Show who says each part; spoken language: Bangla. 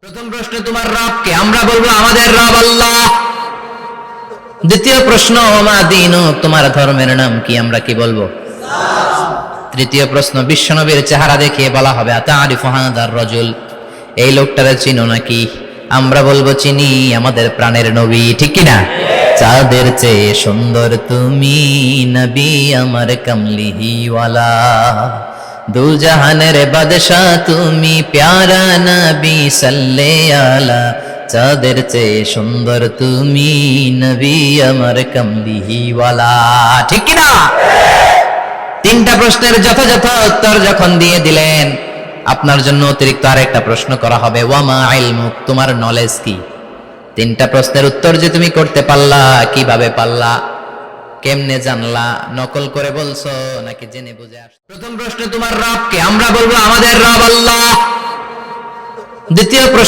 Speaker 1: প্রথম প্রশ্ন, তোমার রব কে? আমরা বলবো আমাদের রব আল্লাহ। দ্বিতীয় প্রশ্ন, ওমা দীনু, তোমার ধর্মের নাম কি? আমরা কি বলবো? তৃতীয় প্রশ্ন, বিশ্বনবীর চেহারা দেখিয়ে বলা হবে আতারিফু হাদার রাজুল, এই লোকটারে চিনো নাকি? আমরা বলবো চিনি, আমাদের প্রাণের নবী, ঠিক কি না? চাঁদের চেয়ে সুন্দর তুমি নবী আমার কামলিহিওয়ালা, দু জাহানের বাদশা তুমি প্যারা নবী সাল্লে আলা, চাঁদের চেয়ে সুন্দর তুমি নবী আমার কামলিহিওয়ালা, ঠিক কি না? তিনটা প্রশ্নের যথাযথ উত্তর যখন দিয়ে দিলেন, আপনার জন্য অতিরিক্ত আরেকটা প্রশ্ন করা হবে, ওয়ামা ইলমুক, তোমার নলেজ কি? তিনটা প্রশ্নের উত্তর যে তুমি করতে পারলা, কিভাবে পারলা, কেমনে জানলা? নকল করে বলছো নাকি জেনে বুঝে আসছো? প্রথম প্রশ্ন, তোমার রব কে? আমরা বলবো আমাদের রব আল্লাহ। দ্বিতীয় প্রশ্ন,